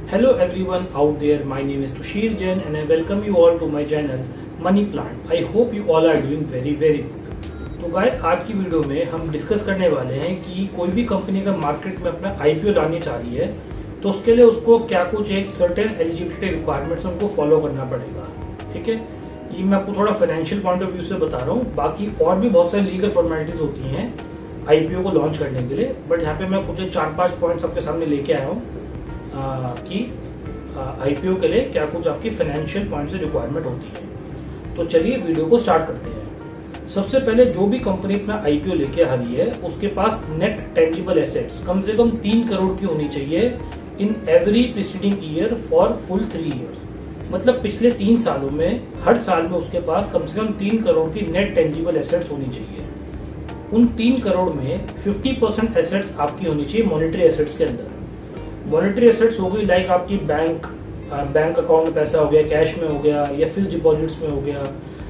Hello everyone out there, my name is Tushir Jain and I welcome you all to my channel Money Plant. I hope you all are doing very good. तो guys आज की video में हम discuss करने वाले हैं कि कोई भी कंपनी अगर मार्केट में अपना आईपीओ लानी चाह रही है तो उसके लिए उसको क्या कुछ एक सर्टेन एलिजिबिलिटी रिक्वायरमेंट्स उनको फॉलो करना पड़ेगा। ठीक है, ये मैं आपको थोड़ा फाइनेंशियल पॉइंट ऑफ व्यू से बता रहा हूँ। बाकी और भी बहुत सारी लीगल फॉर्मेलिटीज होती हैं आईपीओ को लॉन्च करने के लिए, बट यहाँ पे मैं कुछ 4-5 पॉइंट्स आपके सामने लेके आया हूँ कि आईपीओ के लिए क्या कुछ आपकी फाइनेंशियल पॉइंट से रिक्वायरमेंट होती है। तो चलिए वीडियो को स्टार्ट करते हैं। सबसे पहले जो भी कंपनी अपना आईपीओ लेके आ रही है उसके पास नेट टेंजिबल एसेट्स कम से कम 3 करोड़ की होनी चाहिए in every preceding year for full 3 years. मतलब पिछले 3 सालों में हर साल में उसके पास कम से कम 3 करोड़ की नेट टेंजिबल एसेट्स होनी चाहिए। उन 3 करोड़ में 50% एसेट्स आपकी होनी चाहिए मॉनेटरी एसेट्स के अंदर। मॉनेटरी एसेट्स हो गई लाइक आपकी बैंक अकाउंट में पैसा हो गया, कैश में हो गया, या फिक्स डिपॉजिट्स में हो गया,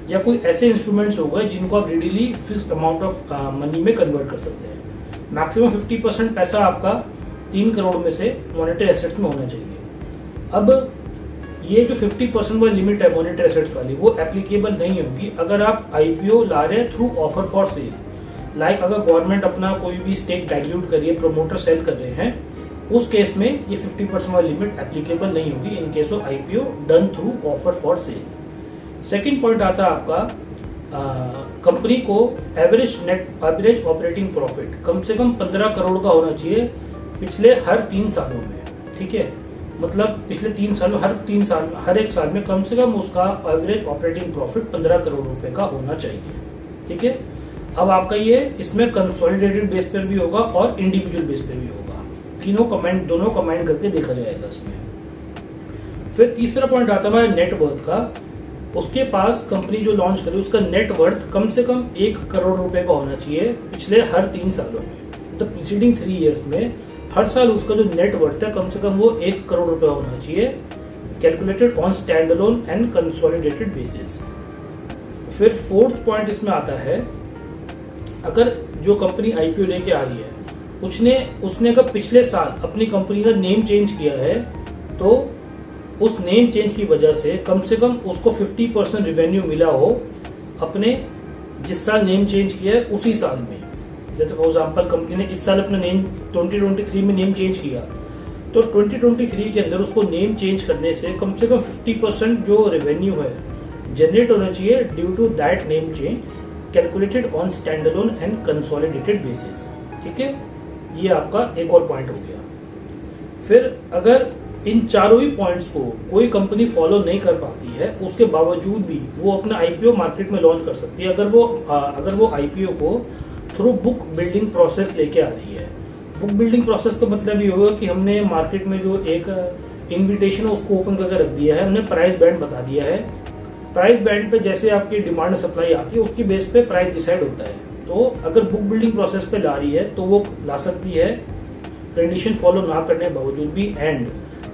या कोई ऐसे इंस्ट्रूमेंट्स हो गए जिनको आप readily fixed amount of money में कन्वर्ट कर सकते हैं। मैक्सिमम 50% पैसा आपका 3 करोड़ में से मॉनेटरी एसेट्स में होना चाहिए। अब ये जो 50% वाली लिमिट है मॉनेटरी एसेट्स वाली, वो एप्लीकेबल नहीं होगी अगर आप आईपीओ ला रहे हैं through offer for sale. Like अगर गवर्नमेंट अपना कोई भी स्टेक डाइल्यूट कर रही है, प्रोमोटर सेल कर रहे हैं, उस केस में ये 50% वाली लिमिट एप्लीकेबल नहीं होगी in case of IPO done through offer for sale. Second point आता है आपका कंपनी को एवरेज ऑपरेटिंग प्रॉफिट कम से कम 15 करोड़ का होना चाहिए पिछले हर 3 सालों में। ठीक है, मतलब पिछले 3 साल हर एक साल में कम से कम उसका एवरेज ऑपरेटिंग प्रॉफिट 15 करोड़ रुपए का होना चाहिए। ठीक है, अब आपका ये इसमें कंसोलिडेटेड बेस पर भी होगा और इंडिविजुअल बेस पर भी होगा। दोनों कमेंट करके देखा जाएगा इसमें। फिर तीसरा पॉइंट आता है नेट वर्थ का। उसके पास कंपनी जो लॉन्च करे उसका नेट वर्थ कम से कम 1 करोड़ रुपए का होना चाहिए पिछले हर 3 सालों में। तो प्रीसीडिंग 3 इयर्स में हर साल उसका जो नेट वर्थ है कम से कम वो 1 करोड़ रुपए होना चाहिए, calculated on standalone and consolidated basis. फिर फोर्थ पॉइंट इसमें आता है, अगर जो कंपनी आईपीओ लेके आ रही है उसने अगर पिछले साल अपनी कंपनी का नेम चेंज किया है तो उस नेम चेंज की वजह से कम उसको 50% रेवेन्यू मिला हो अपने जिस साल नेम चेंज किया है उसी साल में। जैसे फॉर एग्जांपल कंपनी ने इस साल अपना नेम 2023 में नेम चेंज किया, तो 2023 के अंदर उसको नेम चेंज करने से कम 50% जो रेवेन्यू है जनरेट होना चाहिए due to that name change, calculated on standalone and consolidated basis. ठीक है, ये आपका एक और पॉइंट हो गया। फिर अगर इन चारों ही पॉइंट्स को कोई कंपनी फॉलो नहीं कर पाती है उसके बावजूद भी वो अपना आईपीओ मार्केट में लॉन्च कर सकती है अगर वो आईपीओ को थ्रू बुक बिल्डिंग प्रोसेस लेके आ रही है। बुक बिल्डिंग प्रोसेस का मतलब ये होगा कि हमने मार्केट में जो एक इन्विटेशन है उसको ओपन करके रख दिया है, हमने प्राइस बैंड बता दिया है। प्राइस बैंड पे जैसे आपकी डिमांड सप्लाई आती है उसकी बेस पे प्राइस डिसाइड होता है। तो अगर बुक बिल्डिंग प्रोसेस पे ला रही है तो वो ला सकती है कंडीशन फॉलो ना करने के बावजूद भी, एंड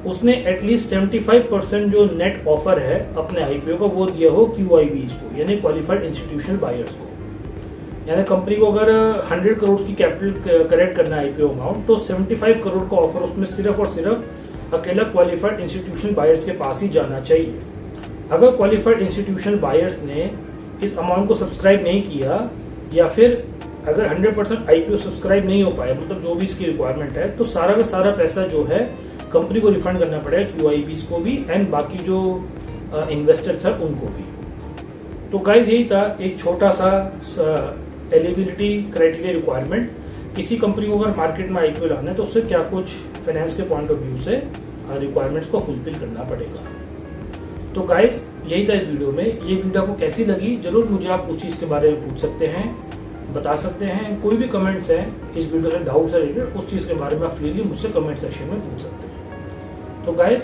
उसने एटलीस्ट 75% जो नेट ऑफर है अपने आईपीओ का वो दिया हो QIBs को, यानी क्वालिफाइड इंस्टीट्यूशनल बायर्स को। यानी कंपनी को अगर 100 करोड़ की कैपिटल करेक्ट करना है आईपीओ अमाउंट, तो 75 करोड़ का ऑफर उसमें सिर्फ और सिर्फ अकेला क्वालिफाइड इंस्टीट्यूशनल बायर्स के पास ही जाना चाहिए। अगर क्वालिफाइड इंस्टीट्यूशनल बायर्स ने इस अमाउंट को सब्सक्राइब नहीं किया या फिर अगर 100% आईपीओ सब्सक्राइब नहीं हो पाया, मतलब जो भी इसकी रिक्वायरमेंट है, तो सारा का सारा पैसा जो है कंपनी को रिफंड करना पड़ेगा, QIBs को भी एंड बाकी जो इन्वेस्टर्स है उनको भी। तो गाइस यही था एक छोटा सा एलिजिबिलिटी क्राइटेरिया रिक्वायरमेंट। किसी कंपनी को अगर मार्केट में आईपीओ लाना है तो उससे क्या कुछ फाइनेंस के पॉइंट ऑफ व्यू से रिक्वायरमेंट्स को फुलफिल करना पड़ेगा। तो गाइस यही था इस वीडियो में। ये वीडियो आपको कैसी लगी जरूर मुझे आप उस चीज़ के बारे में पूछ सकते हैं, बता सकते हैं। कोई भी कमेंट्स हैं इस वीडियो से डाउट से रिलेटेड उस चीज़ के बारे में आप फ्रीली मुझसे कमेंट सेक्शन में पूछ सकते हैं। तो गाइस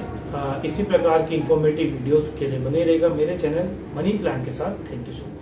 इसी प्रकार की इंफॉर्मेटिव वीडियोस के लिए बने रहेगा मेरे चैनल मनी प्लान के साथ। Thank you so much.